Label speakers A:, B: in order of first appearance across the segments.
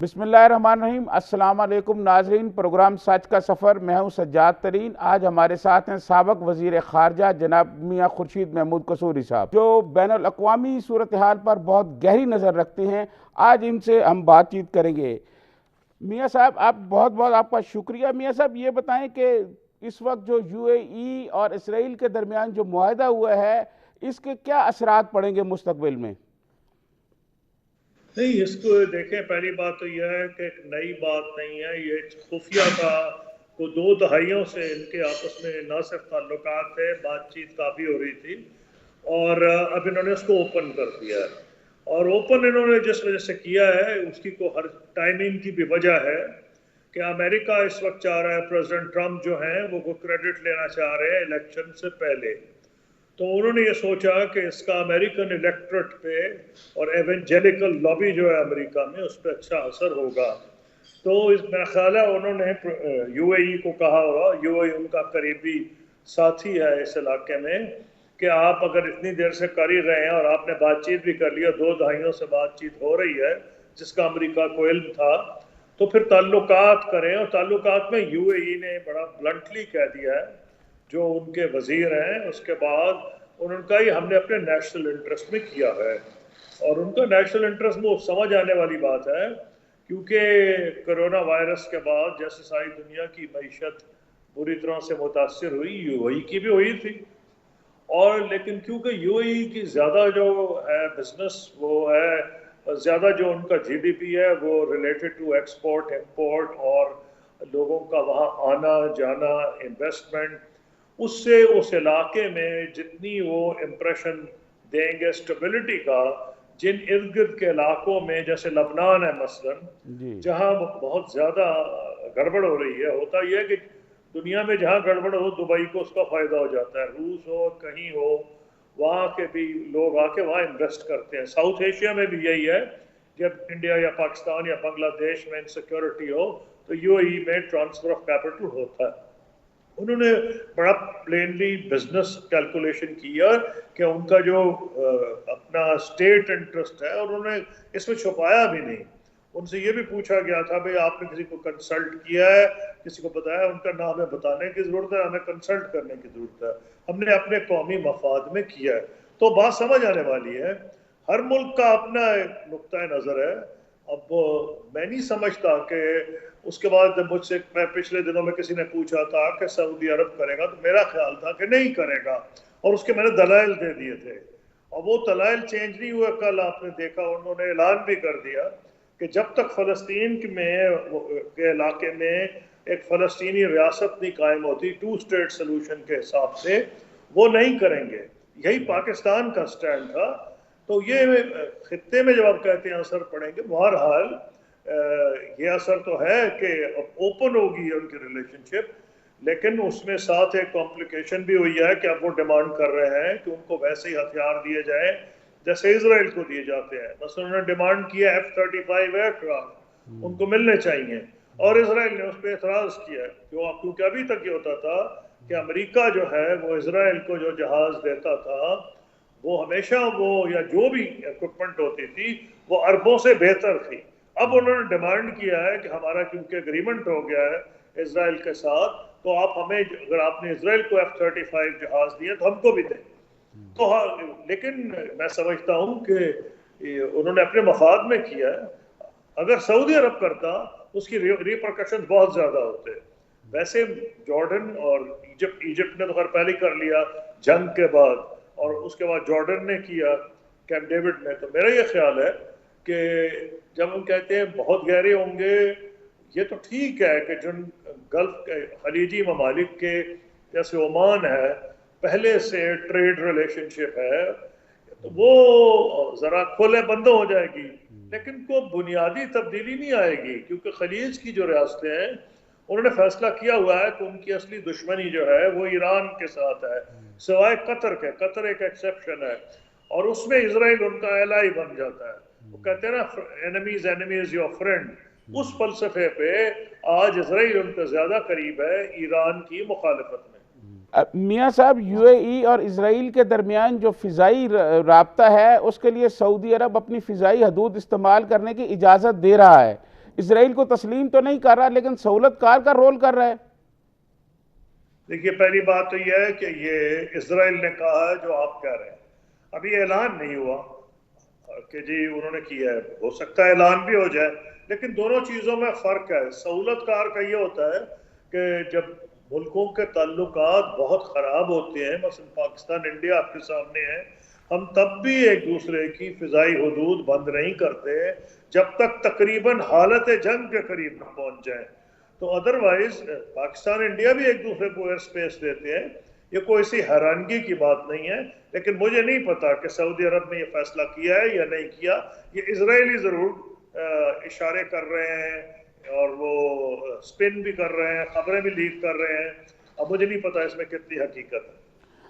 A: بسم اللہ الرحمن الرحیم۔ السلام علیکم ناظرین، پروگرام سچ کا سفر، میں ہوں سجاد ترین۔ آج ہمارے ساتھ ہیں سابق وزیر خارجہ جناب میاں خورشید محمود قصوری صاحب، جو بین الاقوامی صورتحال پر بہت گہری نظر رکھتے ہیں۔ آج ان سے ہم بات چیت کریں گے۔ میاں صاحب، آپ بہت آپ کا شکریہ۔ میاں صاحب، یہ بتائیں کہ اس وقت جو یو اے ای اور اسرائیل کے درمیان جو معاہدہ ہوا ہے، اس کے کیا اثرات پڑیں گے مستقبل میں؟
B: نہیں، اس کو دیکھیں، پہلی بات تو یہ ہے کہ ایک نئی بات نہیں ہے، یہ خفیہ تھا۔ وہ 2 دہائیوں سے ان کے آپس میں نہ صرف تعلقات تھے، بات چیت کافی ہو رہی تھی، اور اب انہوں نے اس کو اوپن کر دیا ہے۔ اور اوپن انہوں نے جس وجہ سے کیا ہے، اس کی کو ہر ٹائمنگ کی بھی وجہ ہے کہ امریکہ اس وقت چاہ رہا ہے، پریزیڈنٹ ٹرمپ جو ہیں وہ کریڈٹ لینا چاہ رہے ہیں الیکشن سے پہلے۔ تو انہوں نے یہ سوچا کہ اس کا امریکن الیکٹریٹ پہ اور ایونجیلیکل لابی جو ہے امریکہ میں، اس پہ اچھا اثر ہوگا۔ تو میرا خیال ہے انہوں نے یو اے ای کو کہا ہوگا، یو اے ای ان کا قریبی ساتھی ہے اس علاقے میں، کہ آپ اگر اتنی دیر سے کر ہی رہے ہیں اور آپ نے بات چیت بھی کر لیا، 2 دہائیوں سے بات چیت ہو رہی ہے جس کا امریکہ کو علم تھا، تو پھر تعلقات کریں۔ اور تعلقات میں یو اے ای نے بڑا بلنٹلی کہہ دیا ہے، جو ان کے وزیر ہیں، اس کے بعد انہوں نے کہا یہ ہم نے اپنے نیشنل انٹرسٹ میں کیا ہے۔ اور ان کا نیشنل انٹرسٹ وہ سمجھ آنے والی بات ہے، کیونکہ کرونا وائرس کے بعد جیسے ساری دنیا کی معیشت بری طرح سے متاثر ہوئی، یو اے ای کی بھی ہوئی تھی۔ اور لیکن کیونکہ یو اے ای کی زیادہ جو ہے بزنس، وہ ہے زیادہ جو ان کا جی ڈی پی ہے وہ ریلیٹڈ ٹو ایکسپورٹ امپورٹ، اور لوگوں کا وہاں آنا جانا، انویسٹمنٹ، اس سے اس علاقے میں جتنی وہ امپریشن دیں گے اسٹیبلٹی کا، جن ارد گرد کے علاقوں میں جیسے لبنان ہے مثلاً، جہاں بہت زیادہ گڑبڑ ہو رہی ہے، ہوتا یہ ہے کہ دنیا میں جہاں گڑبڑ ہو دبئی کو اس کا فائدہ ہو جاتا ہے، روس ہو کہیں ہو، وہاں کے بھی لوگ آ کے وہاں انویسٹ کرتے ہیں۔ ساؤتھ ایشیا میں بھی یہی ہے، جب انڈیا یا پاکستان یا بنگلہ دیش میں انسیکیورٹی ہو تو یو اے ای میں ٹرانسفر آف کیپٹل ہوتا ہے۔ انہوں نے بڑا پلینلی بزنس کیلکولیشن کیا کہ ان کا جو اپنا اسٹیٹ انٹرسٹ ہے، اور انہوں نے اس میں چھپایا بھی نہیں۔ ان سے یہ بھی پوچھا گیا تھا بھئی آپ نے کسی کو کنسلٹ کیا ہے، کسی کو بتایا؟ ان کا نہ ہمیں بتانے کی ضرورت ہے، ہمیں کنسلٹ کرنے کی ضرورت ہے، ہم نے اپنے قومی مفاد میں کیا ہے۔ تو بات سمجھ آنے والی ہے، ہر ملک کا اپنا ایک نقطۂ نظر ہے۔ اب میں نہیں سمجھتا کہ اس کے بعد جب مجھ سے میں پچھلے دنوں میں کسی نے پوچھا تھا کہ سعودی عرب کرے گا، تو میرا خیال تھا کہ نہیں کرے گا، اور اس کے میں نے دلائل دے دیے تھے، اور وہ دلائل چینج نہیں ہوئے۔ کل آپ نے دیکھا انہوں نے اعلان بھی کر دیا کہ جب تک فلسطین کے علاقے میں ایک فلسطینی ریاست نہیں قائم ہوتی 2 اسٹیٹ سلوشن کے حساب سے، وہ نہیں کریں گے۔ یہی پاکستان کا سٹینڈ تھا۔ تو یہ خطے میں جب آپ کہتے ہیں اثر پڑیں گے، بہرحال یہ اثر تو ہے کہ اوپن ہوگی ان کی ریلیشن شپ، لیکن اس میں ساتھ ایک کمپلیکیشن بھی ہوئی ہے کہ اب وہ ڈیمانڈ کر رہے ہیں کہ ان کو ویسے ہی ہتھیار دیے جائیں جیسے اسرائیل کو دیے جاتے ہیں۔ مثلا انہوں نے ڈیمانڈ کیا F-35 ایئر کرافٹ ان کو ملنے چاہیے، اور اسرائیل نے اس پہ اعتراض کیا ہے، کیونکہ ابھی تک یہ ہوتا تھا کہ امریکہ جو ہے وہ اسرائیل کو جو جہاز دیتا تھا، وہ ہمیشہ وہ یا جو بھی اکوپمنٹ ہوتی تھی وہ اربوں سے بہتر تھی۔ اب انہوں نے ڈیمانڈ کیا ہے کہ ہمارا کیونکہ اگریمنٹ ہو گیا ہے اسرائیل کے ساتھ، تو آپ ہمیں، اگر آپ نے اسرائیل کو F-35 جہاز دیے تو ہم کو بھی دیں۔ تو لیکن میں سمجھتا ہوں کہ انہوں نے اپنے مفاد میں کیا ہے۔ اگر سعودی عرب کرتا اس کی ریپرکشن بہت زیادہ ہوتے۔ ویسے جارڈن اور ایجپٹ نے تو خیر پہلے کر لیا جنگ کے بعد، اور اس کے بعد جارڈن نے کیا کیمپ ڈیوڈ میں۔ تو میرا یہ خیال ہے کہ جب ہم کہتے ہیں بہت گہرے ہوں گے، یہ تو ٹھیک ہے کہ جن گلف کے خلیجی ممالک کے جیسے عمان ہے، پہلے سے ٹریڈ ریلیشن شپ ہے، تو وہ ذرا کھولے بندوں ہو جائے گی، لیکن کوئی بنیادی تبدیلی نہیں آئے گی، کیونکہ خلیج کی جو ریاستیں ہیں انہوں نے فیصلہ کیا ہوا ہے کہ ان کی اصلی دشمنی جو ہے وہ ایران کے ساتھ ہے، سوائے قطر کے۔ قطر ایک ایکسیپشن ہے، اور اس میں اسرائیل ان کا ایلائی بن جاتا ہے۔ وہ کہتے ہیں نا اینیمیز اینیمیز یور فرینڈ، اس فلسفے پہ آج اسرائیل ان کا زیادہ قریب ہے ایران کی مخالفت میں۔
A: میاں صاحب، یو اے ای اور اسرائیل کے درمیان جو فضائی رابطہ ہے، اس کے لیے سعودی عرب اپنی فضائی حدود استعمال کرنے کی اجازت دے رہا ہے۔ اسرائیل کو تسلیم تو نہیں کر رہا لیکن سہولت کار کا رول کر رہا ہے.
B: دیکھیے پہلی بات تو یہ ہے کہ یہ اسرائیل نے کہا ہے جو آپ کہہ رہے ہیں. ابھی اعلان نہیں ہوا کہ جی انہوں نے کیا ہے. ہو سکتا ہے اعلان بھی ہو جائے لیکن دونوں چیزوں میں فرق ہے. سہولت کار کا یہ ہوتا ہے کہ جب ملکوں کے تعلقات بہت خراب ہوتے ہیں، مثلا پاکستان انڈیا آپ کے سامنے ہے، ہم تب بھی ایک دوسرے کی فضائی حدود بند نہیں کرتے جب تک تقریباً حالت جنگ کے قریب نہ پہنچ جائیں. تو ادروائز پاکستان انڈیا بھی ایک دوسرے کو ایئر سپیس دیتے ہیں. یہ کوئی سی حیرانگی کی بات نہیں ہے. لیکن مجھے نہیں پتا کہ سعودی عرب نے یہ فیصلہ کیا ہے یا نہیں کیا. یہ اسرائیلی ضرور اشارے کر رہے ہیں اور وہ سپن بھی کر رہے ہیں، خبریں بھی لیک کر رہے ہیں. اب مجھے نہیں پتا اس میں کتنی حقیقت ہے.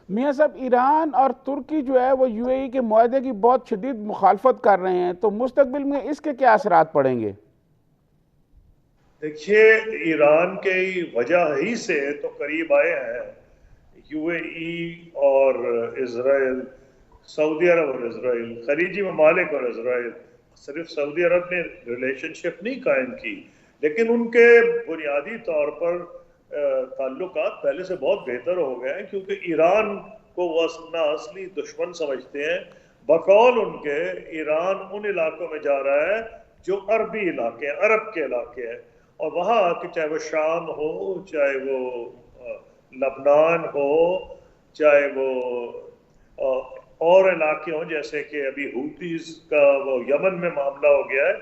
A: میاں صاحب ایران اور ترکی جو ہے وہ یو اے ای کے معاہدے کی بہت شدید مخالفت کر رہے ہیں، تو مستقبل میں اس کے کیا اثرات پڑیں گے؟
B: دیکھیے ایران کی وجہ ہی سے تو قریب آئے ہیں یو اے ای اور اسرائیل، سعودی عرب اور اسرائیل، خلیجی ممالک اور اسرائیل. صرف سعودی عرب نے ریلیشن شپ نہیں قائم کی لیکن ان کے بنیادی طور پر تعلقات پہلے سے بہت بہتر ہو گئے ہیں، کیونکہ ایران کو وہ اپنا اصلی دشمن سمجھتے ہیں. بقول ان کے ایران ان علاقوں میں جا رہا ہے جو عربی علاقے ہیں، عرب کے علاقے ہیں، اور وہاں کہ چاہے وہ شام ہو، چاہے وہ لبنان ہو، چاہے وہ اور علاقے ہوں جیسے کہ ابھی ہوتیز کا وہ یمن میں معاملہ ہو گیا ہے.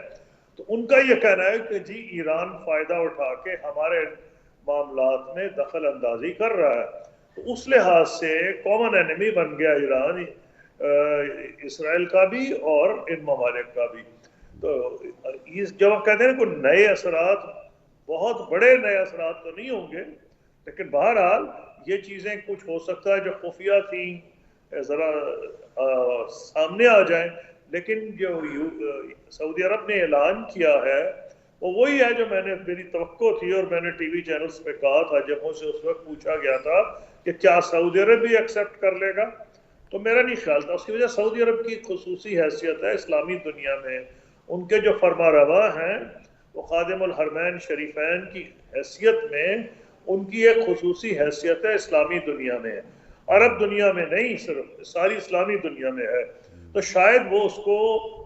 B: تو ان کا یہ کہنا ہے کہ جی ایران فائدہ اٹھا کے ہمارے معاملات میں دخل اندازی کر رہا ہے. تو اس لحاظ سے کامن اینیمی بن گیا ایران، اسرائیل کا بھی اور ان ممالک کا بھی. تو جب ہم کہتے ہیں کوئی نئے اثرات، بہت بڑے نئے اثرات تو نہیں ہوں گے لیکن بہرحال یہ چیزیں کچھ ہو سکتا ہے جو خفیہ تھیں ذرا سامنے آ جائیں. لیکن جو سعودی عرب نے اعلان کیا ہے وہ وہی ہے جو میری توقع تھی، اور میں نے ٹی وی چینلز پہ کہا تھا جب مجھ سے اس وقت پوچھا گیا تھا کہ کیا سعودی عرب بھی ایکسیپٹ کر لے گا. تو میرا نہیں خیال تھا. اس کی وجہ سعودی عرب کی خصوصی حیثیت ہے اسلامی دنیا میں. ان کے جو فرما روا ہیں وہ خادم الحرمین شریفین کی حیثیت میں ان کی ایک خصوصی حیثیت ہے اسلامی دنیا میں، عرب دنیا میں نہیں، صرف ساری اسلامی دنیا میں ہے. تو شاید وہ اس کو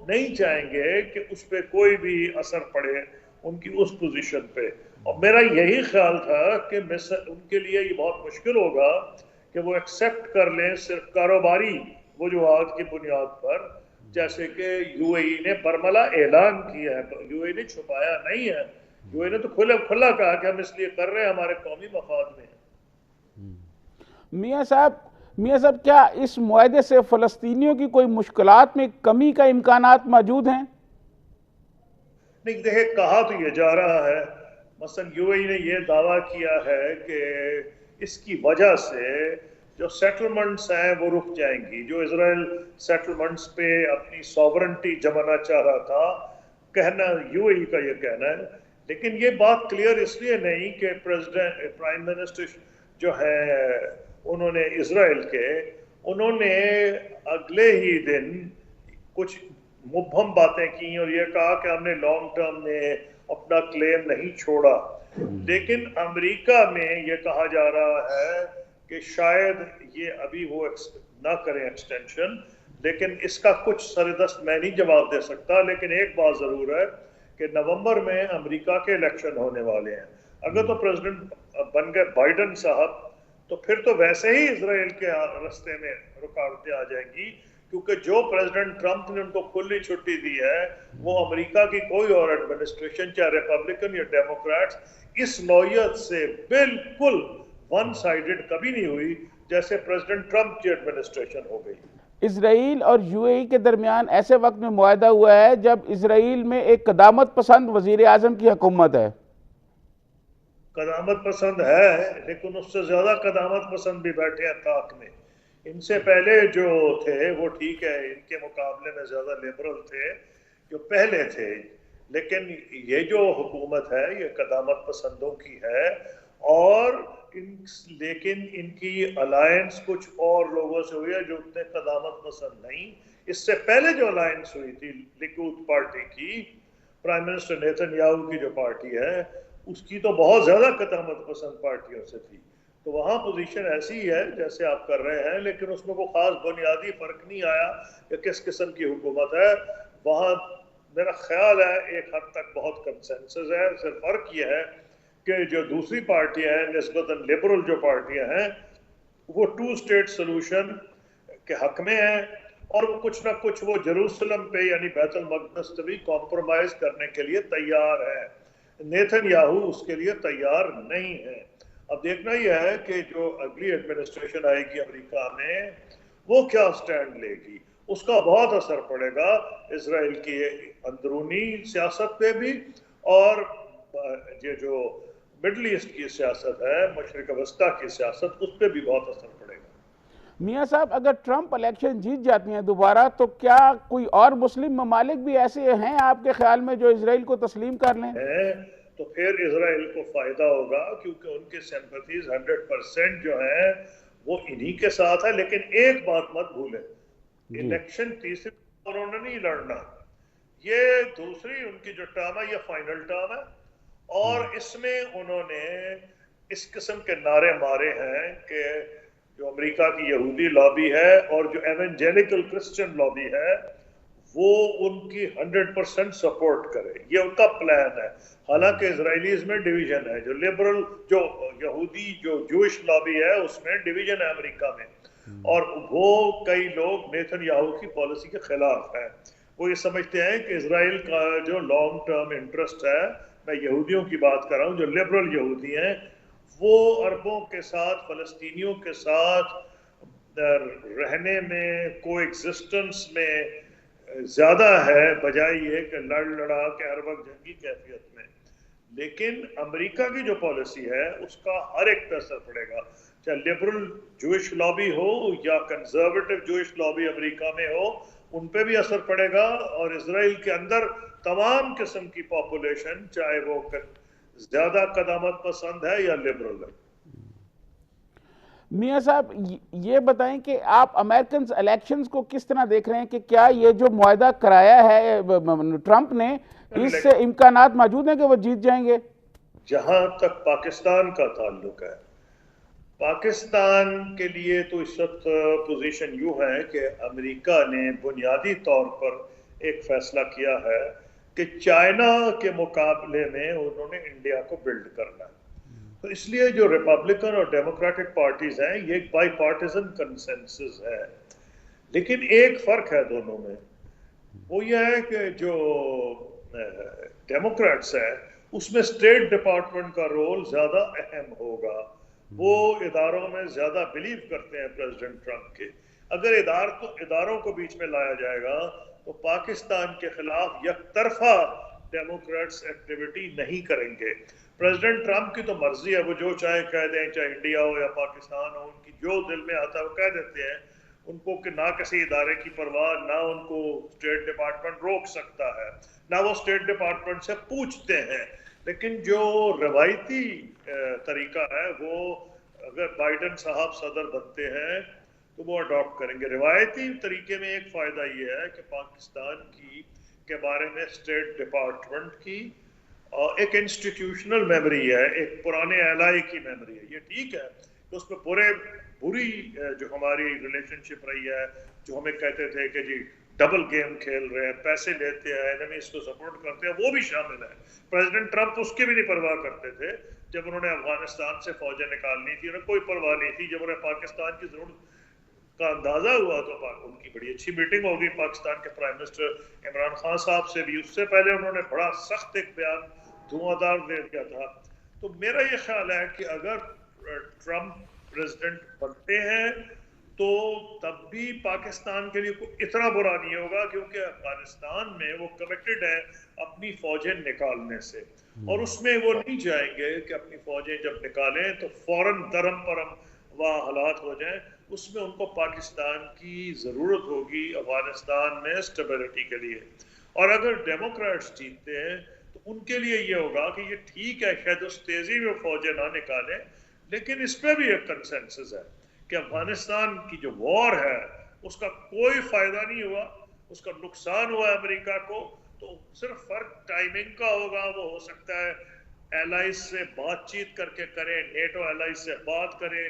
B: نہیں چاہیں گے کہ اس پہ کوئی بھی اثر پڑے ان کی اس پوزیشن پہ. اور میرا یہی خیال تھا کہ ان کے لیے یہ بہت مشکل ہوگا کہ وہ ایکسیپٹ کر لیں صرف کاروباری وجوہات کی بنیاد پر، جیسے کہ یو اے ای نے برملا اعلان کیا ہے. یو اے ای نے چھپایا نہیں ہے، یو اے ای نے تو کھلا کہا کہ ہم اس لیے کر رہے ہیں ہمارے قومی مفاد میں.
A: میاں صاحب کیا اس معاہدے سے فلسطینیوں کی کوئی مشکلات میں کمی کا امکانات موجود ہیں؟
B: نہیں دیکھیں، کہا تو یہ جا رہا ہے، مثلا یو اے ای نے یہ دعویٰ کیا ہے کہ اس کی وجہ سے جو سیٹلمنٹس ہیں وہ رک جائیں گی. جو اسرائیل سیٹلمنٹس پہ اپنی سوورنٹی جمانا چاہ رہا تھا، کہنا یو اے ای کا یہ کہنا ہے. لیکن یہ بات کلیئر اس لیے نہیں کہ پرائم منسٹر جو ہے انہوں نے اسرائیل کے، انہوں نے اگلے ہی دن کچھ مبہم باتیں کی اور یہ کہا کہ ہم نے لانگ ٹرم میں اپنا کلیم نہیں چھوڑا. لیکن امریکہ میں یہ کہا جا رہا ہے کہ شاید یہ ابھی وہ نہ کریں ایکسٹینشن. لیکن اس کا کچھ سردست میں نہیں جواب دے سکتا. لیکن ایک بات ضرور ہے کہ نومبر میں امریکہ کے الیکشن ہونے والے ہیں. اگر تو پریزیڈنٹ بن گئے بائیڈن صاحب تو پھر تو ویسے ہی اسرائیل کے رستے میں رکاوٹیں آ جائیں گی، کیونکہ جو پریزیڈنٹ ٹرمپ نے ان کو کھلی چھٹی دی ہے وہ امریکہ کی کوئی اور ایڈمنسٹریشن چاہے ریپبلکن یا ڈیموکریٹس اس نوعیت سے بالکل ون سائیڈڈ کبھی نہیں ہوئی جیسے پریزیڈنٹ ٹرمپ کی ایڈمنسٹریشن ہو گئی.
A: اسرائیل اور یو اے ای کے درمیان ایسے وقت میں معاہدہ ہوا ہے جب اسرائیل میں ایک قدامت پسند وزیر اعظم کی حکومت ہے.
B: قدامت پسند ہے لیکن اس سے زیادہ قدامت پسند بھی بیٹھے ہیں طاق میں. ان سے پہلے جو تھے وہ ٹھیک ہے، ان کے مقابلے میں زیادہ لبرل تھے جو پہلے تھے. لیکن یہ جو حکومت ہے یہ قدامت پسندوں کی ہے، اور لیکن ان کی الائنس کچھ اور لوگوں سے ہوئی ہے جو اتنے قدامت پسند نہیں. اس سے پہلے جو الائنس ہوئی تھی لیکود پارٹی کی پرائم منسٹر نیتن یاہو کی جو پارٹی ہے اس کی تو بہت زیادہ قدامت پسند پارٹیوں سے تھی. تو وہاں پوزیشن ایسی ہے جیسے آپ کر رہے ہیں، لیکن اس میں کوئی خاص بنیادی فرق نہیں آیا کہ کس قسم کی حکومت ہے. وہاں میرا خیال ہے ایک حد تک بہت کنسنسس ہے. صرف فرق یہ ہے کہ جو دوسری پارٹیاں ہیں نسبتاً لبرل جو پارٹیاں ہیں وہ 2 اسٹیٹ سلوشن کے حق میں ہیں، اور وہ کچھ نہ کچھ وہ جیروسلم پہ یعنی بیت المقدس سے بھی کمپرومائز کرنے کے لیے تیار ہے. نیتن یاہو اس کے لیے تیار نہیں ہے. اب دیکھنا یہ ہے کہ جو اگلی ایڈمنسٹریشن آئے گی امریکہ میں وہ کیا سٹینڈ لے گی. اس کا بہت اثر پڑے گا اسرائیل کی اندرونی سیاست پہ بھی، اور یہ جو مڈل ایسٹ کی سیاست ہے، مشرق وسطیٰ کی سیاست، اس پہ بھی بہت اثر پڑے گا.
A: میاں صاحب اگر ٹرمپ الیکشن جیت جاتی ہیں دوبارہ تو کیا کوئی اور مسلم ممالک بھی ایسے ہیں آپ کے خیال میں جو اسرائیل کو تسلیم کر لیں؟
B: تو پھر اسرائیل کو فائدہ ہوگا، کیونکہ ان کے سمپتھیز 100% جو ہیں وہ انہی کے ساتھ ہے. لیکن ایک بات مت بھولیں، الیکشن تیسری انہوں نے نہیں لڑنا، یہ دوسری ان کی جو ٹرم ہے یہ فائنل ٹرم ہے، اور اس میں انہوں نے اس قسم کے نعرے مارے ہیں کہ جو امریکہ کی یہودی لابی ہے اور جو ایونجیلکل کرسچن لابی ہے وہ ان کی 100% سپورٹ کرے. یہ ان کا پلان ہے. حالانکہ اسرائیلیز میں ڈویژن ہے، جو لبرل جو یہودی جو جوش لابی ہے اس میں ڈویژن ہے امریکہ میں، اور وہ کئی لوگ نیتن یاہو کی پالیسی کے خلاف ہیں. وہ یہ سمجھتے ہیں کہ اسرائیل کا جو لانگ ٹرم انٹرسٹ ہے، میں یہودیوں کی بات کر رہا ہوں جو لبرل یہودی ہیں، وہ عربوں کے ساتھ فلسطینیوں کے ساتھ رہنے میں کو ایگزسٹنس میں زیادہ ہے بجائے یہ کہ لڑا کے ہر وقت جنگی کیفیت میں. لیکن امریکہ کی جو پالیسی ہے اس کا ہر ایک پہ اثر پڑے گا، چاہے لبرل جوئش لابی ہو یا کنزرویٹو جوئش لابی امریکہ میں ہو، ان پہ بھی اثر پڑے گا. اور اسرائیل کے اندر تمام قسم کی پاپولیشن چاہے وہ زیادہ قدامت پسند ہے یا لبرل ہے.
A: میاں صاحب یہ بتائیں کہ آپ امریکنز الیکشنز کو کس طرح دیکھ رہے ہیں کہ کیا یہ جو معاہدہ کرایا ہے ٹرمپ نے اس سے امکانات موجود ہیں کہ وہ جیت جائیں گے؟
B: جہاں تک پاکستان کا تعلق ہے، پاکستان کے لیے تو اس وقت پوزیشن یوں ہے کہ امریکہ نے بنیادی طور پر ایک فیصلہ کیا ہے کہ چائنا کے مقابلے میں انہوں نے انڈیا کو بلڈ کرنا ہے. تو اس لیے جو ریپبلکن اور ڈیموکریٹک پارٹیز ہیں یہ ایک بائی پارٹیزن کنسنسس ہے. لیکن ایک فرق ہے دونوں میں، وہ یہ ہے کہ جو ڈیموکریٹس ہے اس میں اسٹیٹ ڈپارٹمنٹ کا رول زیادہ اہم ہوگا. وہ اداروں میں زیادہ بلیو کرتے ہیں پریزیڈنٹ ٹرمپ کے. اگر اداروں کو بیچ میں لایا جائے گا تو پاکستان کے خلاف یک طرفہ ڈیموکریٹس ایکٹیویٹی نہیں کریں گے. پریزیڈنٹ ٹرمپ کی تو مرضی ہے، وہ جو چاہے کہہ دیں، چاہے انڈیا ہو یا پاکستان ہو، ان کی جو دل میں آتا ہے وہ کہہ دیتے ہیں. ان کو کہ نہ کسی ادارے کی پرواہ، نہ ان کو اسٹیٹ ڈپارٹمنٹ روک سکتا ہے، نہ وہ اسٹیٹ ڈپارٹمنٹ سے پوچھتے ہیں. لیکن جو روایتی طریقہ ہے وہ اگر بائیڈن صاحب صدر بنتے ہیں تو وہ اڈاپٹ کریں گے. روایتی طریقے میں ایک فائدہ یہ ہے کہ پاکستان کے بارے میں اسٹیٹ ڈپارٹمنٹ کی ایک انسٹیٹیوشنل میموری ہے، ایک پرانے ایلائی کی میموری ہے. یہ ٹھیک ہے کہ اس میں بری جو ہماری ریلیشن شپ رہی ہے، جو ہمیں کہتے تھے کہ جی ڈبل گیم کھیل رہے ہیں، پیسے لیتے ہیں، اینیمیز کو سپورٹ کرتے ہیں، وہ بھی شامل ہے. پریزیڈنٹ ٹرمپ اس کی بھی نہیں پرواہ کرتے تھے. جب انہوں نے افغانستان سے فوجیں نکالنی تھی انہیں کوئی پرواہ نہیں تھی. جب انہیں پاکستان کی ضرورت کا اندازہ ہوا تو ان کی بڑی اچھی میٹنگ ہوگی پاکستان کے پرائم منسٹر عمران خان صاحب سے بھی. اس سے پہلے انہوں نے بڑا سخت ایک بیان دھواں دار دے دیا تھا. تو میرا یہ خیال ہے کہ اگر ٹرمپ پریزیڈنٹ بنتے ہیں تو تب بھی پاکستان کے لیے کوئی اتنا برا نہیں ہوگا، کیونکہ افغانستان میں وہ کمیٹڈ ہیں اپنی فوجیں نکالنے سے، اور اس میں وہ نہیں چاہیں گے کہ اپنی فوجیں جب نکالیں تو فوراً درم پرم وہ حالات ہو جائیں. اس میں ان کو پاکستان کی ضرورت ہوگی افغانستان میں اسٹیبلٹی کے لیے. اور اگر ڈیموکریٹس جیتتے ہیں تو ان کے لیے یہ ہوگا کہ یہ ٹھیک ہے شاید اس تیزی میں فوجیں نہ نکالیں، لیکن اس پہ بھی ایک کنسنسس ہے کہ افغانستان کی جو وار ہے اس کا کوئی فائدہ نہیں ہوا، اس کا نقصان ہوا ہے امریکہ کو. تو صرف فرق ٹائمنگ کا ہوگا. وہ ہو سکتا ہے ایلائز سے بات چیت کر کے کریں, نیٹو ایلائز سے بات کریں,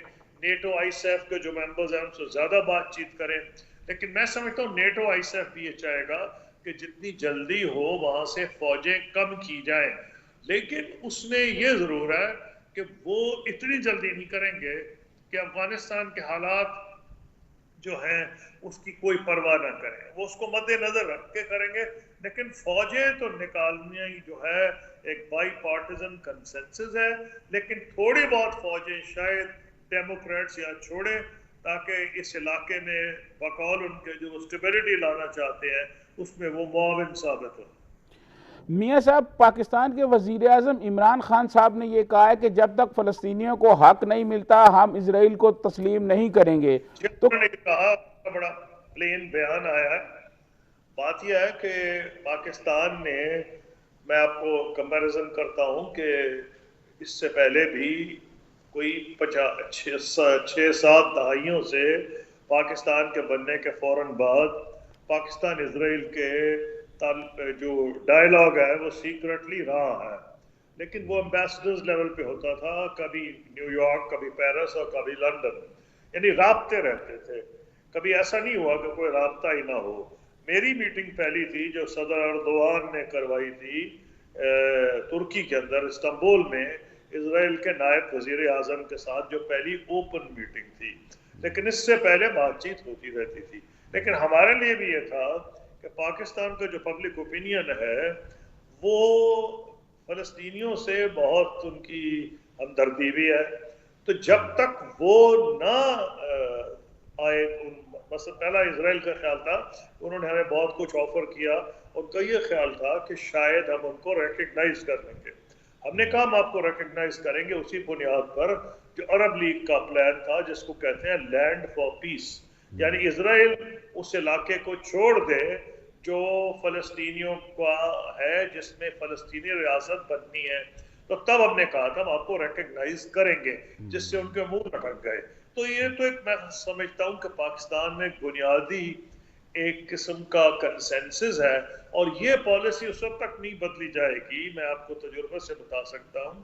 B: نیٹو آئی سیف کے جو ممبرز ہیں ان سے زیادہ بات چیت کریں. لیکن میں سمجھتا ہوں نیٹو آئی سیف بھی یہ چاہے گا کہ جتنی جلدی ہو وہاں سے فوجیں کم کی جائیں, لیکن اس میں یہ ضرور ہے کہ وہ اتنی جلدی نہیں کریں گے کہ افغانستان کے حالات جو ہیں اس کی کوئی پرواہ نہ کریں. وہ اس کو مد نظر رکھ کے کریں گے, لیکن فوجیں تو نکالنا ہی جو ہے ایک بائی پارٹیزن کنسنسس ہے. لیکن تھوڑی بہت فوجیں شاید ڈیموکریٹس یا چھوڑیں تاکہ اس علاقے میں بقول ان کے جو اسٹیبلٹی لانا چاہتے ہیں اس میں وہ معاون ثابت ہو.
A: میاں صاحب, پاکستان کے وزیر اعظم عمران خان صاحب نے یہ کہا ہے کہ جب تک فلسطینیوں کو حق نہیں ملتا ہم اسرائیل کو تسلیم نہیں کریں گے. تو
B: انہوں نے کہا, بڑا پلین بیان آیا ہے. بات یہ ہے کہ پاکستان نے, میں آپ کو کمپیریزن کرتا ہوں کہ اس سے پہلے بھی کوئی 6-7 دہائیوں سے پاکستان کے بننے کے فوراً بعد پاکستان اسرائیل کے جو ڈائلاگ ہے وہ سیکرٹلی رہا ہے, لیکن وہ امبیسڈرز لیول پہ ہوتا تھا, کبھی نیو یارک, کبھی پیرس اور کبھی لندن, یعنی رابطے رہتے تھے. کبھی ایسا نہیں ہوا کہ کوئی رابطہ ہی نہ ہو. میری میٹنگ پہلی تھی جو صدر اردوغان نے کروائی تھی ترکی کے اندر استنبول میں اسرائیل کے نائب وزیر اعظم کے ساتھ, جو پہلی اوپن میٹنگ تھی. لیکن اس سے پہلے بات چیت ہوتی رہتی تھی. لیکن ہمارے لیے بھی یہ تھا کہ پاکستان کا جو پبلک اوپینین ہے وہ فلسطینیوں سے بہت ان کی ہمدردی بھی ہے. تو جب تک وہ نہ آئے, مثلا پہلا اسرائیل کا خیال تھا, انہوں نے ہمیں بہت کچھ آفر کیا, ان کا یہ خیال تھا کہ شاید ہم ان کو ریکگنائز کر لیں گے. ہم نے کہا ہم آپ کو ریکگنائز کریں گے اسی بنیاد پر جو عرب لیگ کا پلان تھا جس کو کہتے ہیں لینڈ فار پیس, یعنی اسرائیل اس علاقے کو چھوڑ دے جو فلسطینیوں کا ہے, جس میں فلسطینی ریاست بننی ہے. تو تب ہم نے کہا تھا ہم آپ کو ریکگنائز کریں گے, جس سے ان کے منہ لٹک گئے. تو یہ تو ایک میں سمجھتا ہوں کہ پاکستان میں بنیادی ایک قسم کا کنسنسس ہے, اور یہ پالیسی اس وقت تک نہیں بدلی جائے گی, میں آپ کو تجربے سے بتا سکتا ہوں,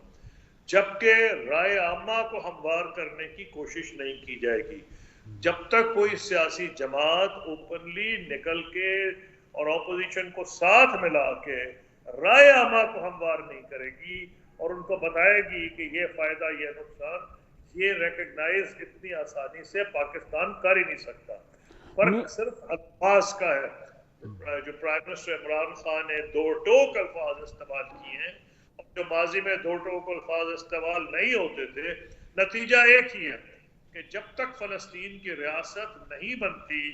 B: جبکہ رائے عامہ کو ہموار کرنے کی کوشش نہیں کی جائے گی. جب تک کوئی سیاسی جماعت اوپنلی نکل کے اور اپوزیشن کو ساتھ ملا کے رائے عامہ کو ہموار نہیں کرے گی اور ان کو بتائے گی کہ یہ فائدہ یہ نقصان, یہ ریکگنائز اتنی آسانی سے پاکستان کر ہی نہیں سکتا. فرق صرف الفاظ کا ہے. جو پرائم منسٹر عمران خان نے دو ٹوک الفاظ استعمال کیے ہیں, جو ماضی میں دو ٹوک الفاظ استعمال نہیں ہوتے تھے, نتیجہ ایک ہی ہے کہ جب تک فلسطین کی ریاست نہیں بنتی,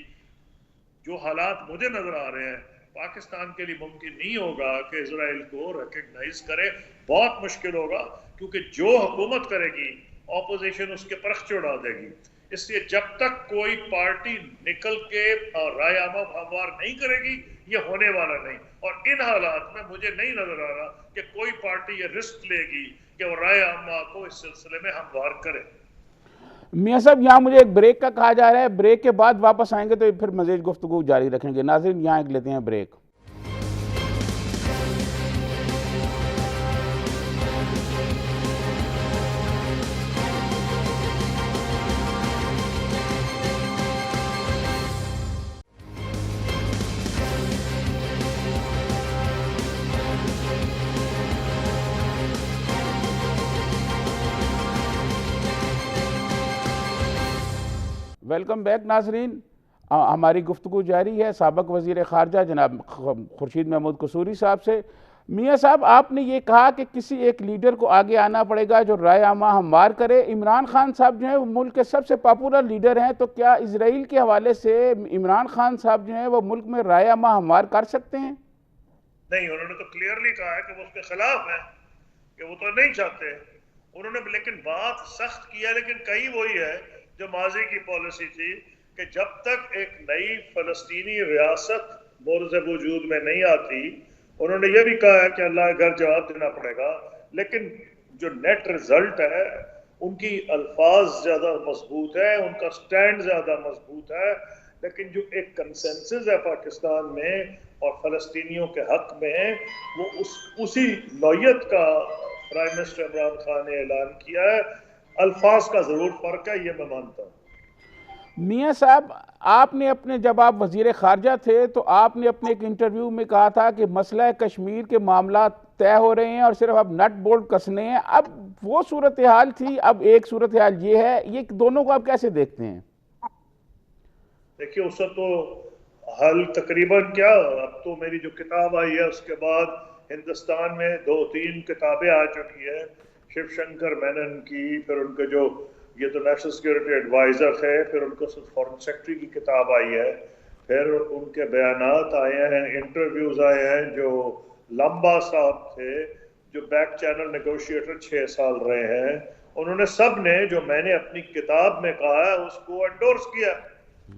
B: جو حالات مجھے نظر آ رہے ہیں, پاکستان کے لیے ممکن نہیں ہوگا کہ اسرائیل کو ریکگنائز کرے. بہت مشکل ہوگا, کیونکہ جو حکومت کرے گی اپوزیشن اس کے پرخ چڑھا دے گی. اس لیے جب تک کوئی پارٹی نکل کے رائے عامہ ہموار نہیں کرے گی یہ ہونے والا نہیں. اور ان حالات میں مجھے نہیں نظر آ رہا کہ کوئی پارٹی یہ رسک لے گی کہ وہ رائے عامہ کو اس سلسلے میں ہموار کرے.
A: میاں صاحب, یہاں مجھے ایک بریک کا کہا جا رہا ہے, بریک کے بعد واپس آئیں گے تو پھر مزید گفتگو جاری رکھیں گے. ناظرین, یہاں ایک لیتے ہیں بریک. ویلکم بیک ناظرین, ہماری گفتگو جاری ہے سابق وزیر خارجہ جناب خورشید محمود قصوری صاحب سے. میاں صاحب, آپ نے یہ کہا کہ کسی ایک لیڈر کو آگے آنا پڑے گا جو رائے عامہ ہموار کرے. عمران خان صاحب جو ہیں وہ ملک کے سب سے پاپولر لیڈر ہیں, تو کیا اسرائیل کے حوالے سے عمران خان صاحب جو ہیں وہ ملک میں رائے عامہ ہموار کر سکتے ہیں؟
B: نہیں, انہوں نے تو کلیئرلی کہا ہے کہ وہ اس کے خلاف ہیں, کہ وہ تو نہیں چاہتے انہوں نے, لیکن بات سخت کی ہے, لیکن کہیں وہی ہے جو ماضی کی پالیسی تھی کہ جب تک ایک نئی فلسطینی ریاست مورز وجود میں نہیں آتی, انہوں نے یہ بھی کہا ہے کہ اللہ کے گھر جواب دینا پڑے گا. لیکن جو نیٹ ریزلٹ ہے ان کی الفاظ زیادہ مضبوط ہے, ان کا سٹینڈ زیادہ مضبوط ہے. لیکن جو ایک کنسنسس ہے پاکستان میں اور فلسطینیوں کے حق میں وہ اسی نوعیت کا پرائم منسٹر عمران خان نے اعلان کیا ہے. الفاظ کا ضرور فرق ہے، یہ میں مانتا ہوں.
A: میاں صاحب، آپ نے اپنے جب آپ وزیر خارجہ تھے تو آپ نے اپنے ایک انٹرویو میں کہا تھا کہ مسئلہ کشمیر کے معاملات طے ہو رہے ہیں اور صرف اب نٹ بولٹ کسنے ہیں. اب وہ صورتحال تھی، اب ایک صورتحال یہ ہے، یہ دونوں کو آپ کیسے دیکھتے ہیں؟
B: دیکھیے اس تو حل تقریباً کیا، اب تو میری جو کتاب آئی ہے اس کے بعد ہندوستان میں 2-3 کتابیں آ چکی ہیں. شیو شنکر مینن کی، پھر ان کے جو یہ تو نیشنل سیکیورٹی ایڈوائزر تھے، پھر ان کو فارن سیکرٹری کی کتاب آئی ہے، پھر ان کے بیانات آئے ہیں، انٹرویوز آئے ہیں. جو لمبا صاحب تھے جو بیک چینل نیگوشیٹر 6 سال رہے ہیں، انہوں نے سب نے جو میں نے اپنی کتاب میں کہا ہے اس کو انڈورس کیا.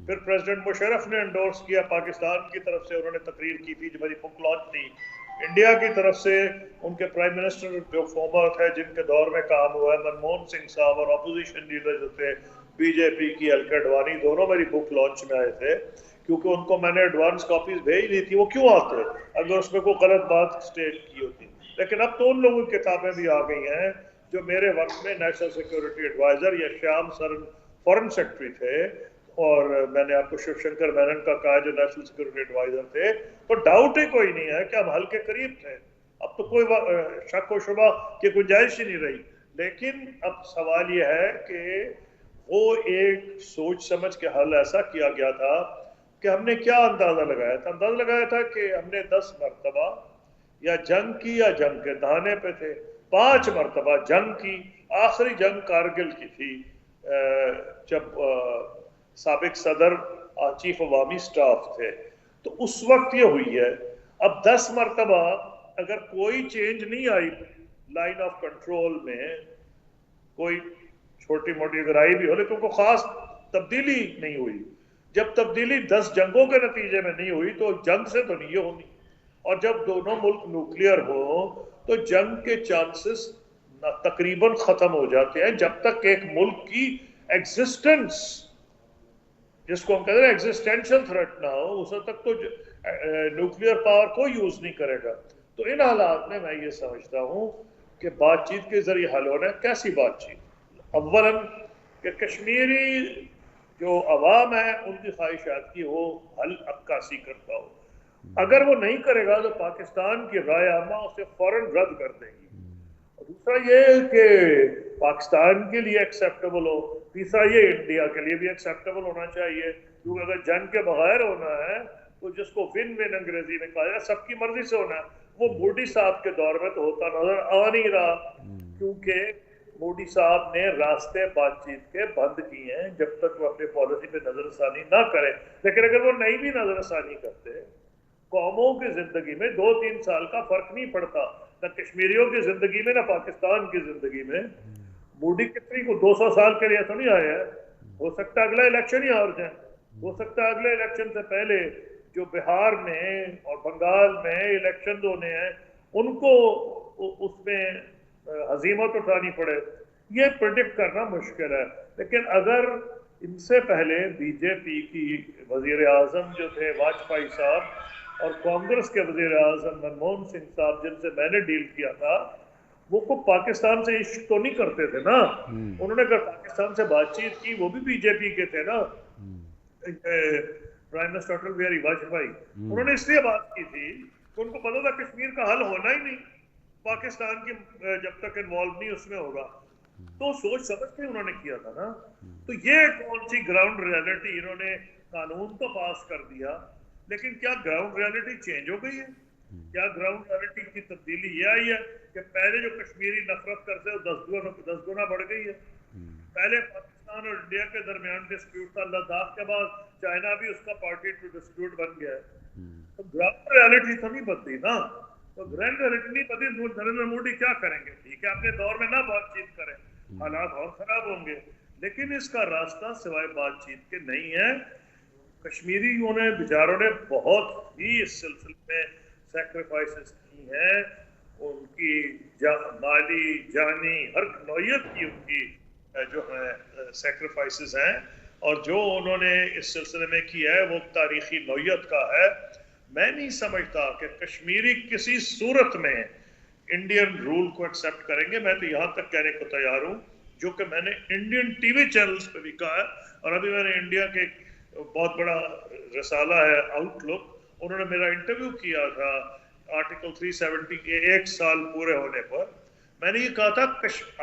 B: پھر پریزیڈنٹ مشرف نے انڈورس کیا، پاکستان کی طرف سے انہوں نے تقریر کی تھی جو میری بک لانچ تھی. انڈیا کی طرف سے ان کے پرائم منسٹر جو فارمر تھے جن کے دور میں کام ہوا ہے، منموہن سنگھ صاحب، اور اپوزیشن لیڈر جو تھے بی جے پی کی ایل کے اڈوانی، دونوں میری بک لانچ میں آئے تھے کیونکہ ان کو میں نے ایڈوانس کاپیز بھیج دی تھی. وہ کیوں آتے اگر اس میں کوئی غلط بات اسٹیٹ کی ہوتی؟ لیکن اب تو ان لوگوں کی کتابیں بھی آ گئی ہیں جو میرے وقت میں نیشنل سیکیورٹی ایڈوائزر یا شیام سرن فارن سیکرٹری تھے، اور میں نے آپ کو شیو شنکر مینن کا کہا جو نیشنل سیکیورٹی ایڈوائزر تھے. تو ڈاؤٹ ہی کوئی نہیں ہے کہ ہم حل کے قریب تھے. اب تو کوئی شک و شبہ کی گنجائش ہی نہیں رہی. لیکن اب سوال یہ ہے کہ وہ ایک سوچ سمجھ کے حل ایسا کیا گیا تھا کہ ہم نے کیا اندازہ لگایا تھا؟ اندازہ لگایا تھا کہ ہم نے 10 مرتبہ یا جنگ کی یا جنگ کے دہانے پہ تھے، 5 مرتبہ جنگ کی. آخری جنگ کارگل کی تھی جب سابق صدر چیف عوامی سٹاف تھے، تو اس وقت یہ ہوئی ہے. اب 10 مرتبہ اگر کوئی چینج نہیں آئی لائن آف کنٹرول میں، کوئی چھوٹی موٹی اگر آئی بھی ہو لیکن کوئی خاص تبدیلی نہیں ہوئی. جب تبدیلی 10 جنگوں کے نتیجے میں نہیں ہوئی تو جنگ سے تو نہیں ہونی. اور جب دونوں ملک نیوکلیئر ہوں تو جنگ کے چانسز تقریباً ختم ہو جاتے ہیں. جب تک ایک ملک کی ایگزسٹنس، جس کو ہم کہتے ہیں ایگزسٹینشل تھریٹ نہ ہو، اس وقت تک تو نیوکلیئر پاور کو یوز نہیں کرے گا. تو ان حالات میں یہ سمجھتا ہوں کہ بات چیت کے ذریعے حل ہونا ہے. کیسی بات چیت؟ اولاً کہ کشمیری جو عوام ہے ان کی خواہشات کی وہ حل عکاسی کرتا ہو. اگر وہ نہیں کرے گا تو پاکستان کی رائے عامہ اسے فوراً رد کر دے گی. دوسرا یہ کہ پاکستان کے لیے ایکسیپٹیبل ہو. تیسرا یہ انڈیا کے لیے بھی ایکسیپٹیبل ہونا چاہیے، کیونکہ اگر جنگ کے بغیر ہونا ہے تو جس کو ون ون انگریزی میں کہا جائے سب کی مرضی سے ہونا ہے، وہ مودی صاحب کے دور میں تو ہوتا نظر آ نہیں رہا، کیونکہ مودی صاحب نے راستے بات چیت کے بند کیے ہیں جب تک وہ اپنی پالیسی پہ نظر ثانی نہ کرے. لیکن اگر وہ نہیں بھی نظر ثانی کرتے، قوموں کی زندگی میں 2-3 سال کا فرق نہیں پڑتا، نہ کشمیریوں کی زندگی میں نہ پاکستان کی زندگی میں. مودی کتنی کو 200 سال کے لیے تو نہیں آیا ہے. ہو سکتا ہے اگلا الیکشن ہی ہار جائے، ہو سکتا ہے اگلے الیکشن سے پہلے جو بہار میں اور بنگال میں الیکشن ہونے ہیں ان کو اس میں ہزیمت اٹھانی پڑے. یہ پریڈکٹ کرنا مشکل ہے. لیکن اگر ان سے پہلے بی جے پی کی وزیر اعظم جو تھے واجپئی صاحب اور کانگریس کے وزیر اعظم منموہن سنگھ صاحب جن سے میں نے ڈیل کیا تھا، وہ کو پاکستان سے عشق تو نہیں کرتے تھے نا. انہوں نے اگر پاکستان سے بات چیت کی، وہ بھی بی جے پی کے تھے نا، پرائم منسٹر اٹل بہاری واجپئی. انہوں نے اس لیے بات کی تھی کہ ان کو پتا تھا کشمیر کا حل ہونا ہی نہیں پاکستان کی جب تک انوالو نہیں اس میں ہوگا. تو سوچ سمجھ کے انہوں نے کیا تھا نا. تو یہ کون سی گراؤنڈ ریالٹی، انہوں نے قانون تو پاس کر دیا لیکن کیا گراؤنڈ ریالٹی چینج ہو گئی ہے؟ کیا گراؤنڈ ریالٹی کی تبدیلی یہ آئی ہے کہ پہلے جو کشمیری نفرت کرتے ہیں 10 گنا بڑھ گئی ہے؟ پہلے پاکستان اور انڈیا کے درمیان ڈسپیوٹ تھا، لداخ کے بعد چائنا بھی اس کا پارٹی ٹو ڈسپیوٹ بن گیا ہے. تو گراؤنڈ ریالٹی تو نہیں بدلی نا. تو گراؤنڈ ریالٹی نہیں بدلی، نریندر مودی کیا کریں گے؟ ٹھیک ہے اپنے دور میں نہ بات چیت کریں، حالات اور خراب ہوں گے، لیکن اس کا راستہ سوائے بات چیت کے نہیں ہے. کشمیریوں نے بیچاروں نے بہت ہی اس سلسلے میں سیکریفائسز کی ہیں. ان کی مالی جانی ہر نوعیت کی ان کی جو ہے سیکریفائسز ہیں. اور جو انہوں نے اس سلسلے میں کیا ہے وہ تاریخی نوعیت کا ہے. میں نہیں سمجھتا کہ کشمیری کسی صورت میں انڈین رول کو ایکسپٹ کریں گے. میں تو یہاں تک کہنے کو تیار ہوں جو کہ میں نے انڈین ٹی وی چینلز پہ بھی کہا ہے, اور ابھی میں نے انڈیا کے بہت بڑا رسالہ ہے آؤٹ لک, انہوں نے میرا انٹرویو کیا تھا آرٹیکل 370 کے 1 سال پورے ہونے پر. میں نے یہ کہا تھا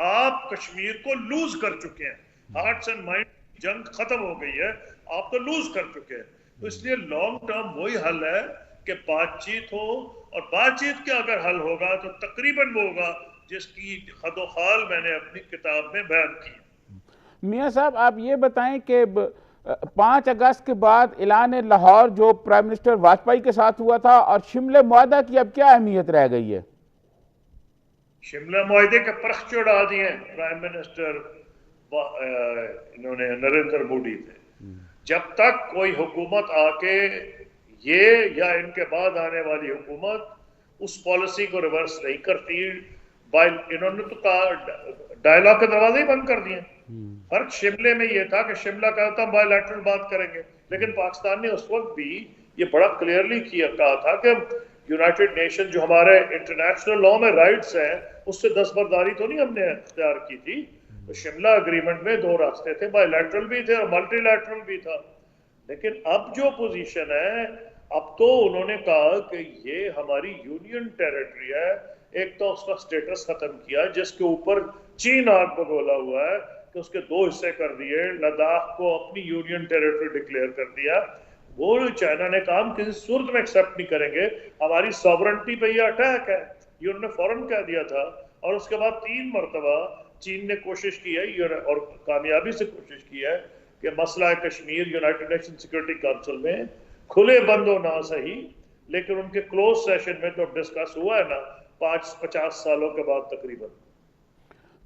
B: آپ کشمیر کو لوز کر چکے ہیں, ہارٹس اینڈ مائنڈ جنگ ختم ہو گئی ہے, آپ تو لوز کر چکے ہیں. تو اس لیے لانگ ٹرم وہی حل ہے کہ بات چیت ہو, اور بات چیت کے اگر حل ہوگا تو تقریباً وہ ہوگا جس کی حد و خال میں نے اپنی کتاب میں بیان کی.
A: میاں صاحب آپ یہ بتائیں کہ 5 اگست کے بعد اعلان لاہور جو پرائم منسٹر واجپئی کے ساتھ ہوا تھا, اور شملے معاہدہ کی اب کیا اہمیت رہ گئی ہے؟
B: شملہ معاہدے کے پرخ چڑھا دیے پرائم منسٹر انہوں نے نریندر مودی تھے. جب تک کوئی حکومت آ کے یہ یا ان کے بعد آنے والی حکومت اس پالیسی کو ریورس نہیں کرتی, انہوں نے تو کہا ڈائلاگ کے دروازے ہی بند کر دیے. فرق شملے میں یہ تھا کہ شملہ کہا تھا بائی لیٹرل بات کریں گے, لیکن پاکستان نے اس وقت بھی یہ بڑا کلیئرلی کہا تھا کہ یونائٹڈ نیشن جو ہمارے انٹرنیشنل لا میں رائٹس ہیں اس سے دستبرداری تو نہیں ہم نے اختیار کی تھی. تو شملہ اگریمنٹ میں 2 راستے تھے, بائی لیٹرل بھی تھے اور ملٹی لیٹرل بھی تھا. لیکن اب جو پوزیشن ہے, اب تو انہوں نے کہا کہ یہ ہماری یونین ٹیریٹری ہے. ایک تو اس کا سٹیٹس ختم کیا جس کے اوپر چین آگ بگولا ہوا ہے کہ اس کے 2 حصے کر دیے, لداخ کو اپنی یونین ٹیریٹری ڈکلیئر کر دیا. وہ چائنا نے کہا ہم کسی صورت میں ایکسیپٹ نہیں کریں گے, ہماری سوورنٹی پہ یہ اٹیک ہے, یہ انہوں نے فوراً کہہ دیا تھا. اور اس کے بعد 3 مرتبہ چین نے کوشش کی ہے اور کامیابی سے کوشش کی ہے کہ مسئلہ Kashmir United nation security council میں کھلے بند ہو نہ صحیح, لیکن ان کے کلوز سیشن میں تو ڈسکس ہوا ہے نا 50 سالوں کے بعد تقریباً.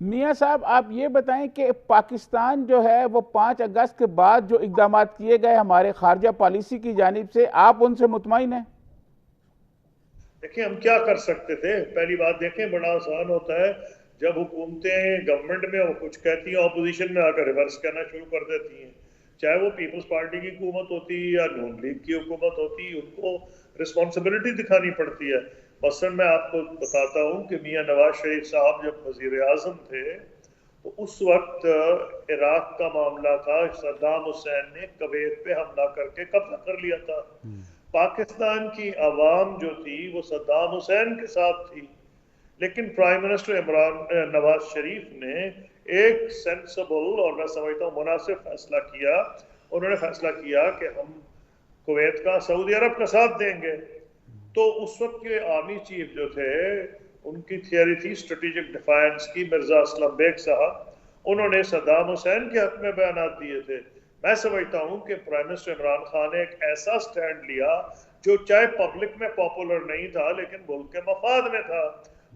A: میاں صاحب آپ یہ بتائیں کہ پاکستان جو ہے وہ 5 اگست کے بعد جو اقدامات کیے گئے ہمارے خارجہ پالیسی کی جانب سے, آپ ان سے مطمئن ہیں؟
B: دیکھیں ہم کیا کر سکتے تھے. پہلی بات دیکھیں بڑا آسان ہوتا ہے جب حکومتیں گورنمنٹ میں کچھ کہتی ہیں اپوزیشن میں آ کر ریورس کرنا شروع کر دیتی ہیں, چاہے وہ پیپلز پارٹی کی حکومت ہوتی یا نون لیگ کی حکومت ہوتی, ان کو رسپانسبلٹی دکھانی پڑتی ہے. مثلا میں آپ کو بتاتا ہوں کہ میاں نواز شریف صاحب جب وزیر اعظم تھے تو اس وقت عراق کا معاملہ تھا, صدام حسین نے کویت پہ حملہ کر کے قبضہ کر لیا تھا. پاکستان کی عوام جو تھی وہ صدام حسین کے ساتھ تھی, لیکن پرائم منسٹر عمران نواز شریف نے ایک سینسبل اور میں سمجھتا ہوں مناسب فیصلہ کیا. انہوں نے فیصلہ کیا کہ ہم کویت کا سعودی عرب کا ساتھ دیں گے. تو اس وقت کے آرمی چیف جو تھے ان کی تھیوری تھی اسٹریٹجک ڈیفینس کی, مرزا اسلم بیگ صاحب, انہوں نے صدام حسین کے حق میں بیانات دیے تھے. میں سمجھتا ہوں کہ پرائم منسٹر عمران خان نے ایک ایسا سٹینڈ لیا جو چاہے پبلک میں پاپولر نہیں تھا لیکن ملک کے مفاد میں تھا.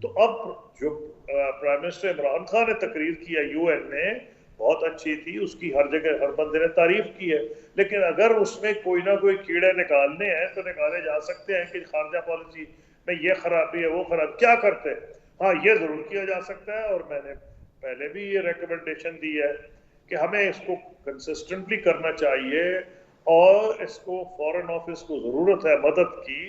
B: تو اب جو پرائم منسٹر عمران خان نے تقریر کی ہے یو این میں بہت اچھی تھی, اس کی ہر جگہ ہر بندے نے تعریف کی ہے, لیکن اگر اس میں کوئی نہ کوئی کیڑے نکالنے ہیں تو نکالے جا سکتے ہیں کہ خارجہ پالیسی میں یہ خرابی ہے وہ خراب کیا کرتے. ہاں یہ ضرور کیا جا سکتا ہے, اور میں نے پہلے بھی یہ ریکمنڈیشن دی ہے کہ ہمیں اس کو کنسسٹنٹلی کرنا چاہیے, اور اس کو فارن آفس کو ضرورت ہے مدد کی,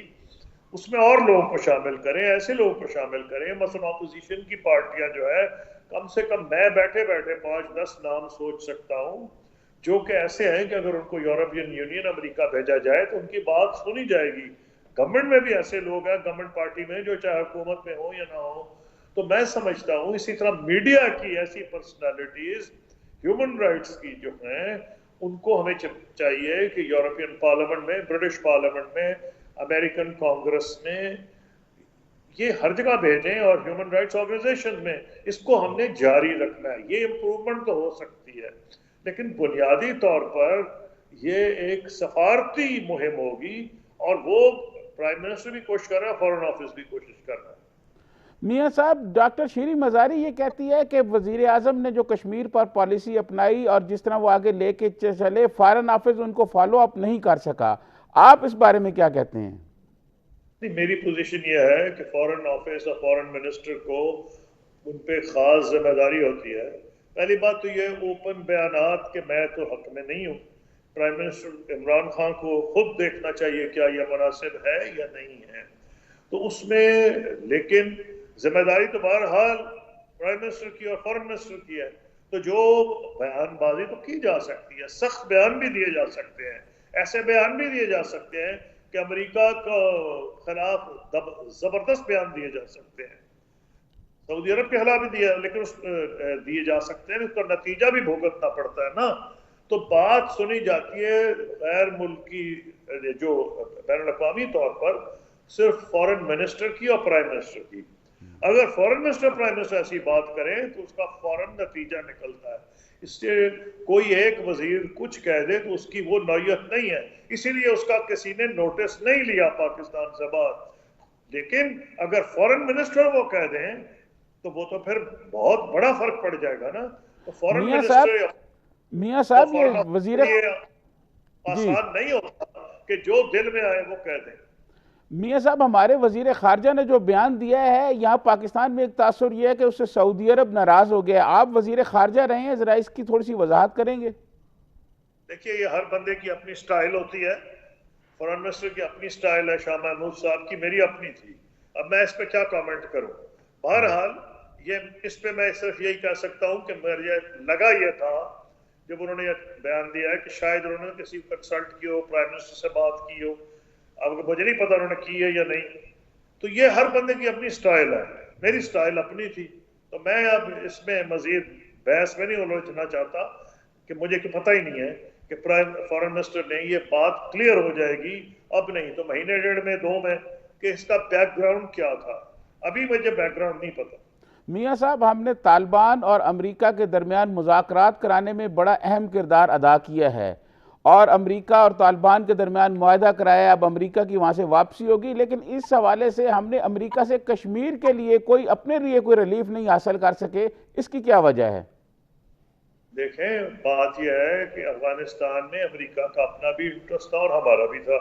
B: اس میں اور لوگوں کو شامل کریں, ایسے لوگوں کو شامل کریں. مثلا اپوزیشن کی پارٹیاں جو ہے کم سے کم میں بیٹھے بیٹھے 5-10 نام سوچ سکتا ہوں جو کہ ایسے ہیں کہ اگر ان کو یورپین یونین امریکہ بھیجا جائے تو ان کی بات سنی جائے گی. گورنمنٹ میں بھی ایسے لوگ ہیں گورنمنٹ پارٹی میں جو چاہے حکومت میں ہو یا نہ ہو. تو میں سمجھتا ہوں اسی طرح میڈیا کی ایسی پرسنالٹیز ہیومن رائٹس کی جو ہیں ان کو ہمیں چاہیے کہ یورپین پارلیمنٹ میں, برٹش پارلیمنٹ میں, امریکن کانگریس میں یہ ہر جگہ بھیجیں, اور ہیومن رائٹس آرگنائزیشن میں اس کو ہم نے جاری رکھنا ہے. یہ امپروومنٹ تو ہو سکتی ہے لیکن بنیادی طور پر یہ ایک سفارتی مہم ہوگی, اور وہ پرائم منسٹر بھی کوشش کر رہا ہے, فارن آفس بھی کوشش کر رہا ہے.
A: میاں صاحب ڈاکٹر شیریں مزاری یہ کہتی ہے کہ وزیر اعظم نے جو کشمیر پر پالیسی اپنائی اور جس طرح وہ آگے لے کے چلے, فارن آفس ان کو فالو اپ نہیں کر سکا. آپ اس بارے میں کیا کہتے ہیں؟
B: میری پوزیشن یہ ہے کہ فارن آفس اور فارن منسٹر کو ان پہ خاص ذمہ داری ہوتی ہے. پہلی بات تو یہ اوپن بیانات کہ میں تو حق میں نہیں ہوں. پرائم منسٹر عمران خان کو خود دیکھنا چاہیے کیا یہ مناسب ہے یا نہیں ہے. تو اس میں لیکن ذمہ داری تو بہرحال پرائم منسٹر کی اور فارن منسٹر کی ہے. تو جو بیان بازی تو کی جا سکتی ہے، سخت بیان بھی دیے جا سکتے ہیں، ایسے بیان بھی دیے جا سکتے ہیں کہ امریکہ کے خلاف زبردست بیان دیے جا سکتے ہیں. سعودی عرب کے خلاف بھی دیا لیکن دیے جا سکتے ہیں، اس کا نتیجہ بھی بھگتنا پڑتا ہے نا. تو بات سنی جاتی ہے غیر ملکی جو بین الاقوامی طور پر صرف فارن منسٹر کی اور پرائم منسٹر کی. اگر فارن منسٹر پرائم منسٹر ایسی بات کریں تو اس کا فوراً نتیجہ نکلتا ہے. اس سے کوئی ایک وزیر کچھ کہہ دے تو اس کی وہ نوعیت نہیں ہے، اسی لیے اس کا کسی نے نوٹس نہیں لیا پاکستان سے بات. لیکن اگر فارن منسٹر وہ کہہ دیں تو وہ تو پھر بہت بڑا فرق پڑ جائے گا نا. تو فارن منسٹر
A: میاں صاحب یہ وزیر
B: آسان نہیں ہوتا کہ جو دل میں آئے وہ کہہ دیں.
A: میاں صاحب ہمارے وزیر خارجہ نے جو بیان دیا ہے یہاں پاکستان میں ایک تاثر یہ ہے کہ اس سے سعودی عرب ناراض ہو گیا. آپ وزیر خارجہ رہے ہیں، ذرا اس کی تھوڑی سی وضاحت کریں گے؟
B: دیکھیے یہ ہر بندے کی اپنی سٹائل ہوتی ہے. فارن منسٹر کی اپنی سٹائل ہے، شاہ محمود صاحب کی میری اپنی تھی. اب میں اس پہ کیا کامنٹ کروں؟ بہرحال اس پہ میں صرف یہی کہہ سکتا ہوں کہ مجھے لگا یہ تھا جب انہوں نے یہ بیان دیا ہے کہ شاید انہوں نے کسی کنسلٹ کی ہو، پرائم منسٹر سے بات کی ہو. اب مجھے نہیں پتا انہوں نے کی ہے یا نہیں. تو یہ ہر بندے کی اپنی سٹائل ہے، میری سٹائل اپنی تھی. تو میں اب اس میں مزید بحث میں نہیں الجھنا چاہتا کہ مجھے پتہ ہی نہیں ہے کہ فارن منسٹر نے یہ بات کلیئر ہو جائے گی اب نہیں تو مہینے ڈیڑھ میں 2 میں کہ اس کا بیک گراؤنڈ کیا تھا. ابھی مجھے بیک گراؤنڈ نہیں پتا.
A: میاں صاحب ہم نے طالبان اور امریکہ کے درمیان مذاکرات کرانے میں بڑا اہم کردار ادا کیا ہے اور امریکہ اور طالبان کے درمیان معاہدہ کرایا. اب امریکہ کی وہاں سے واپسی ہوگی، لیکن اس حوالے سے ہم نے امریکہ سے کشمیر کے لیے اپنے لیے کوئی ریلیف نہیں حاصل کر سکے. اس کی کیا وجہ ہے؟
B: دیکھیں بات یہ ہے کہ افغانستان میں امریکہ کا اپنا بھی انٹرسٹ تھا اور ہمارا بھی تھا.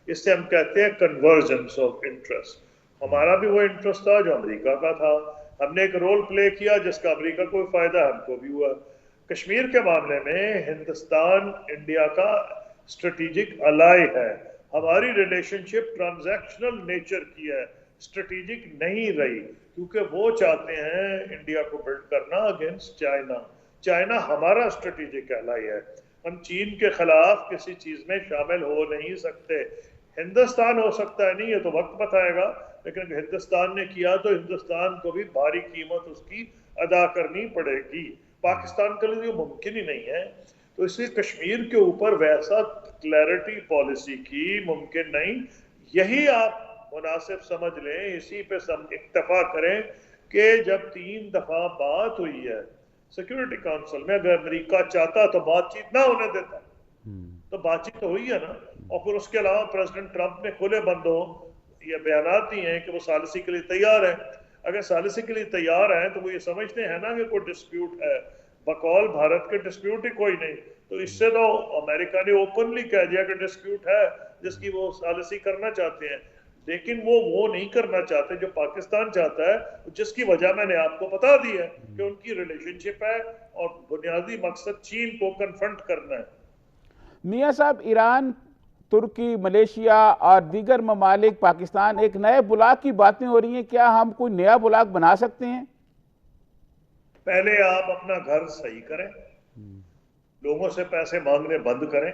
B: اس سے ہم کہتے ہیں کنورجنس آف انٹرسٹ. ہمارا بھی وہ انٹرسٹ تھا جو امریکہ کا تھا. ہم نے ایک رول پلے کیا جس کا امریکہ کو بھی فائدہ ہم کو بھی ہوا. کشمیر کے معاملے میں ہندوستان انڈیا کا اسٹریٹجک الائی ہے. ہماری ریلیشن شپ ٹرانزیکشنل نیچر کی ہے، اسٹریٹجک نہیں رہی، کیونکہ وہ چاہتے ہیں انڈیا کو بلڈ کرنا اگینسٹ چائنا. چائنا ہمارا اسٹریٹجک الائی ہے. ہم چین کے خلاف کسی چیز میں شامل ہو نہیں سکتے. ہندوستان ہو سکتا ہے نہیں، یہ تو وقت بتائے گا، لیکن اگر ہندوستان نے کیا تو ہندوستان کو بھی بھاری قیمت اس کی ادا کرنی پڑے گی. پاکستان کے لیے ممکن ہی نہیں ہے. تو اس لیے کشمیر کے اوپر ویسا کلیئرٹی پالیسی کی ممکن نہیں. یہی آپ مناسب سمجھ لیں، اسی پہ اکتفا کریں کہ جب 3 دفعہ بات ہوئی ہے سیکیورٹی کونسل میں، اگر امریکہ چاہتا تو بات چیت نہ ہونے دیتا. تو بات چیت تو ہوئی ہے نا. اور پھر اس کے علاوہ پریزیڈنٹ ٹرمپ نے کھلے بندوں یہ بیانات دیے ہیں کہ وہ ثالثی کے لیے تیار ہیں. اگر ثالثی کے لیے تیار ہیں تو وہ یہ سمجھتے ہیں نا کہ کوئی ڈسپیوٹ ہے. بقول بھارت کے ڈسپیوٹ ہی کوئی نہیں. تو اس سے تو امریکہ نے اوپنلی کہہ دیا کہ ڈسپیوٹ ہے جس کی وہ ثالثی کرنا چاہتے ہیں. لیکن وہ نہیں کرنا چاہتے جو پاکستان چاہتا ہے، جس کی وجہ میں نے آپ کو بتا دی ہے کہ ان کی ریلیشن شپ ہے اور بنیادی مقصد چین کو کنفرنٹ کرنا ہے.
A: میاں صاحب ایران، ترکی، ملیشیا اور دیگر ممالک پاکستان ایک نئے بلاک کی باتیں ہو رہی ہیں. کیا ہم کوئی نیا بلاک بنا سکتے ہیں؟
B: پہلے آپ اپنا گھر صحیح کریں، لوگوں سے پیسے مانگنے بند کریں،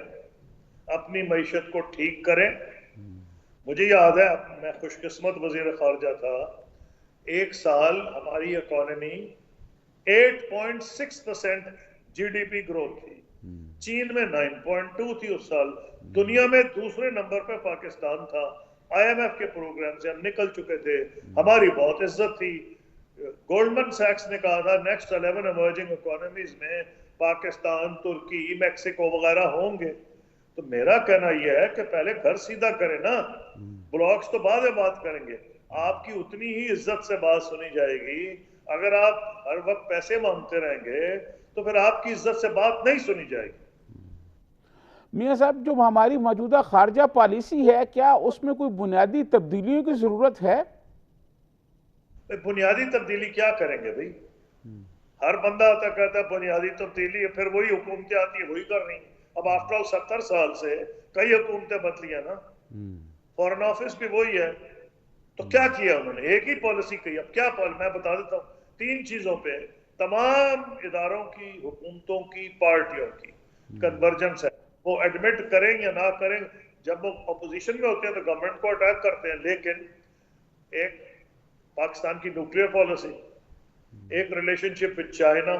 B: اپنی معیشت کو ٹھیک کریں. مجھے یاد ہے میں خوش قسمت وزیر خارجہ تھا، 1 سال ہماری اکانومی 8.6% GDP گروتھ تھی. چین میں 9.2 تھی اس سال. دنیا میں دوسرے نمبر پہ پاکستان تھا. IMF کے پروگرام سے ہم نکل چکے تھے، ہماری بہت عزت تھی. گولڈمن سیکس نے کہا تھا نیکسٹ 11 ایمرجنگ اکانومیز میں پاکستان، ترکی، میکسیکو وغیرہ ہوں گے. تو میرا کہنا یہ ہے کہ پہلے گھر سیدھا کریں نا. بلاکس تو بعد میں بات کریں گے. آپ کی اتنی ہی عزت سے بات سنی جائے گی. اگر آپ ہر وقت پیسے مانگتے رہیں گے تو پھر آپ کی عزت سے بات نہیں سنی جائے گی.
A: میاں صاحب جو ہماری موجودہ خارجہ پالیسی ہے، کیا اس میں کوئی بنیادی تبدیلیوں کی ضرورت ہے؟
B: بنیادی تبدیلی کیا کریں گے بھائی؟ ہر بندہ آتا کہتا ہے بنیادی تبدیلی ہے، پھر وہی حکومتیں آتی ہیں وہی کر رہی ہیں. اب آفٹر آل 70 سال سے کئی حکومتیں بدلی ہیں نا، فورن آفس بھی وہی ہے. تو کیا کیا انہوں نے؟ ایک ہی پالیسی کی. اب کیا میں بتا دیتا ہوں 3 چیزوں پہ تمام اداروں کی، حکومتوں کی، پارٹیوں کی کنورجنس ہے. وہ ایڈمٹ کریں یا نہ کریں، جب وہ اپوزیشن میں ہوتے ہیں تو گورنمنٹ کو اٹیک کرتے ہیں، لیکن ایک پاکستان کی نیوکلیئر پالیسی، ایک ریلیشن شپ وتھ چائنا،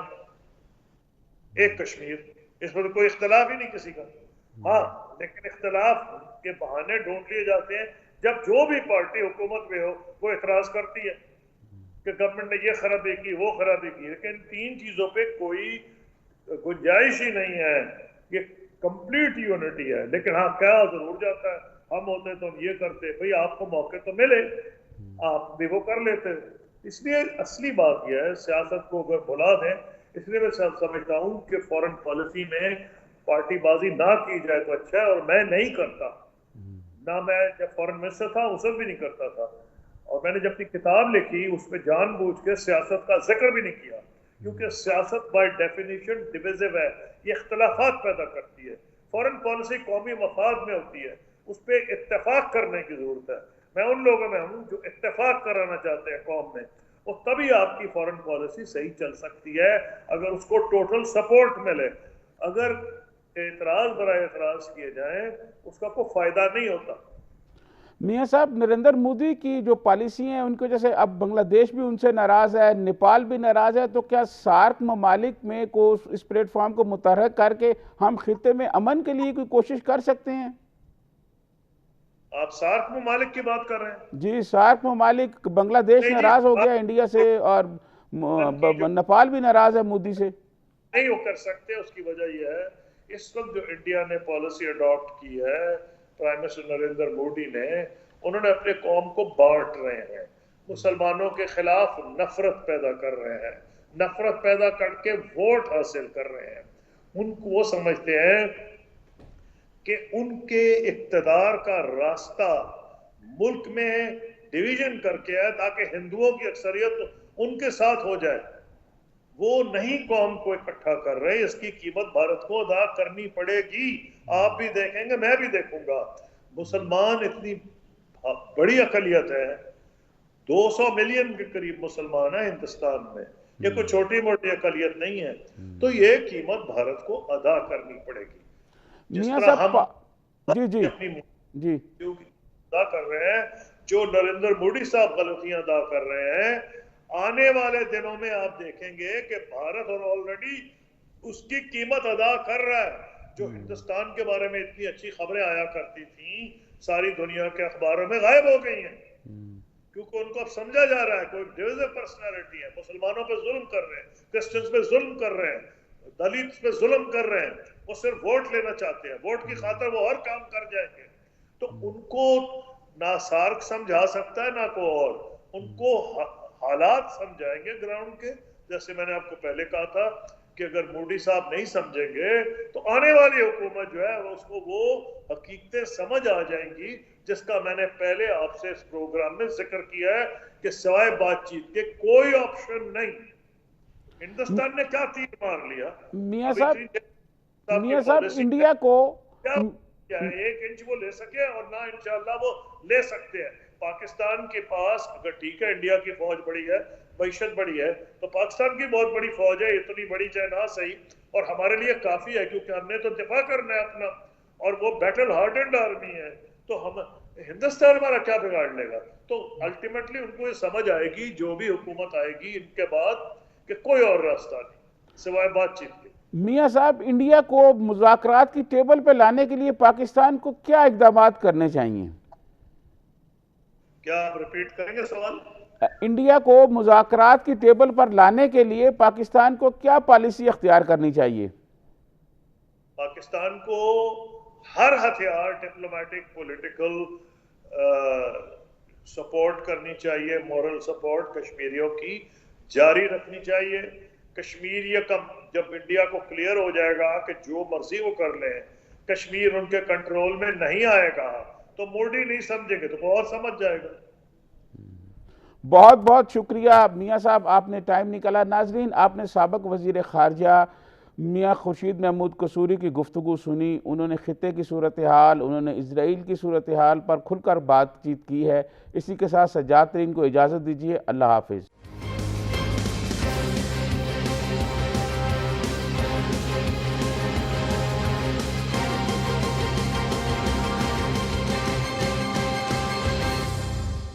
B: ایک کشمیر، اس پر کوئی اختلاف ہی نہیں کسی کا. ہاں لیکن اختلاف کے بہانے ڈھونڈ لیے جاتے ہیں جب جو بھی پارٹی حکومت میں ہو وہ اعتراض کرتی ہے کہ گورنمنٹ نے یہ خرابی کی، وہ خرابی کی. لیکن 3 چیزوں پہ کوئی گنجائش ہی نہیں ہے، یہ کمپلیٹ یونٹی ہے. لیکن ہاں کیا ضرور جاتا ہے، ہم ہوتے تو ہم یہ کرتے. بھئی آپ کو موقع تو ملے، آپ بھی وہ کر لیتے. اس لیے اصلی بات یہ ہے، سیاست کو اگر بھلا دیں، اس لیے میں سمجھتا ہوں کہ فورن پالیسی میں پارٹی بازی نہ کی جائے تو اچھا ہے. اور میں نہیں کرتا، نہ میں جب فورن منسٹر تھا اس وقت بھی نہیں کرتا تھا. اور میں نے جب اپنی کتاب لکھی اس میں جان بوجھ کے سیاست کا ذکر بھی نہیں کیا، کیونکہ سیاست بائی ڈیفینیشن ڈویزو ہے، یہ اختلافات پیدا کرتی ہے. فورن پالیسی قومی مفاد میں ہوتی ہے، اس پہ اتفاق کرنے کی ضرورت ہے. میں ان لوگوں میں ہوں جو اتفاق کرانا چاہتے ہیں قوم میں، اور تبھی آپ کی فورن پالیسی صحیح چل سکتی ہے اگر اس کو ٹوٹل سپورٹ ملے. اگر اعتراض برائے اعتراض کیے جائیں اس کا کوئی فائدہ نہیں ہوتا.
A: میاں صاحب، نریندر مودی کی جو پالیسی ہیں ان کو، جیسے اب بنگلہ دیش بھی ان سے ناراض ہے، نیپال بھی ناراض ہے، تو کیا سارک ممالک میں کو اس پلیٹ فارم کو متحرک کر کے ہم خطے میں امن کے لیے کوئی کوشش کر سکتے ہیں؟
B: آپ سارک ممالک کی بات کر رہے ہیں؟
A: جی، سارک ممالک، بنگلہ دیش
B: نہیں جی،
A: ناراض ہو گیا انڈیا سے، اور
B: ان کی جو
A: نیپال بھی ناراض ہے مودی سے.
B: نہیں وہ کر سکتے. اس کی وجہ یہ ہے اس وقت جو انڈیا نے پالیسی اڈاپٹ کی ہے، پرائم منسٹر نریندر مودی نے، انہوں نے اپنے قوم کو بانٹ رہے ہیں، مسلمانوں کے خلاف نفرت پیدا کر رہے ہیں، نفرت پیدا کر کے ووٹ حاصل کر رہے ہیں. ان کو وہ سمجھتے ہیں کہ ان کے اقتدار کا راستہ ملک میں ڈویژن کر کے ہے تاکہ ہندوؤں کی اکثریت ان کے ساتھ ہو جائے. وہ نہیں قوم کو اکٹھا کر رہے. اس کی قیمت بھارت کو ادا کرنی پڑے گی. آپ بھی دیکھیں گے، میں بھی دیکھوں گا. مسلمان اتنی بڑی اقلیت ہے، 200 ملین کے قریب مسلمان ہیں ہندوستان میں، یہ کوئی چھوٹی موٹی اقلیت نہیں ہے. تو یہ قیمت بھارت کو ادا کرنی پڑے گی. جس
A: میاں
B: طرح
A: صاحب،
B: ہم
A: جی جی
B: اپنی
A: جی
B: ادا کر رہے ہیں، جو نریندر مودی صاحب غلطیاں ادا کر رہے ہیں، آنے والے دنوں میں آپ دیکھیں گے کہ بھارت اور آلریڈی اس کی قیمت ادا کر رہا ہے. جو ہندوستان کے بارے میں اتنی اچھی خبریں آیا کرتی تھیں ساری دنیا کے اخباروں میں غائب ہو گئی ہیں، کیونکہ ان کو اب سمجھا جا رہا ہے کوئی ڈویژن پرسنالٹی ہے، مسلمانوں پہ ظلم کر رہے ہیں، کرسچنز پہ ظلم کر رہے ہیں، دلت پہ ظلم کر رہے ہیں. وہ صرف ووٹ لینا چاہتے ہیں، ووٹ کی خاطر وہ ہر کام کر جائیں گے. تو ان کو نہ سارک سمجھا سکتا ہے نہ کوئی اور. ان کو حالات سمجھائیں گے گراؤنڈ کے. جیسے میں نے آپ کو پہلے کہا تھا کہ اگر مودی صاحب نہیں سمجھیں گے تو آنے والی حکومت جو ہے اس کو وہ حقیقتیں سمجھ آ جائیں گی، جس کا میں نے پہلے آپ سے اس پروگرام میں ذکر کیا ہے کہ سوائے بات چیت کے کوئی آپشن نہیں. ہندوستان نے کیا تیر مار لیا
A: میاں
B: ابھی
A: صاحب،
B: پالیسی
A: انڈیا کو
B: کیا ہے 1 انچ وہ لے سکے اور نہ انشاءاللہ وہ لے سکتے ہیں. پاکستان کے پاس اگر ٹھیک ہے انڈیا کی فوج بڑی ہے، معیشت بڑی ہے، تو پاکستان کی بہت بڑی فوج ہے، اتنی بڑی چاہے نہ صحیح، اور ہمارے لیے کافی ہے کیونکہ ہم نے تو دفاع کرنا ہے اپنا، اور وہ بیٹل ہارڈنڈ آرمی ہے. تو ہم ہندوستان ہمارا کیا بگاڑ لے گا؟ تو الٹیمیٹلی ان کو یہ سمجھ آئے گی جو بھی حکومت آئے گی ان کے بعد کہ کوئی اور راستہ نہیں سوائے بات چیت کے.
A: میاں صاحب، انڈیا کو مذاکرات کی ٹیبل پہ لانے کے لیے پاکستان کو کیا اقدامات کرنے چاہیے؟
B: کیا آپ ریپیٹ کریں گے سوال؟
A: انڈیا کو مذاکرات کی ٹیبل پر لانے کے لیے پاکستان کو کیا پالیسی اختیار کرنی چاہیے؟
B: پاکستان کو ہر ہتھیار ڈپلومیٹک پولیٹیکل سپورٹ کرنی چاہیے، مورل سپورٹ کشمیریوں کی جاری رکھنی چاہیے. کشمیر جب انڈیا کو کلیئر ہو جائے گا کہ جو مرضی وہ کر لیں، کشمیر ان کے کنٹرول میں نہیں آئے گا، تو مودی نہیں سمجھیں گے تو کوئی اور سمجھ جائے گا.
A: بہت بہت شکریہ میاں صاحب، آپ نے ٹائم نکالا۔ ناظرین، آپ نے سابق وزیر خارجہ میاں خورشید محمود قصوری کی گفتگو سنی۔ انہوں نے خطے کی صورتحال، انہوں نے اسرائیل کی صورتحال پر کھل کر بات چیت کی ہے۔ اسی کے ساتھ سجاد ترین کو اجازت دیجیے۔ اللہ حافظ۔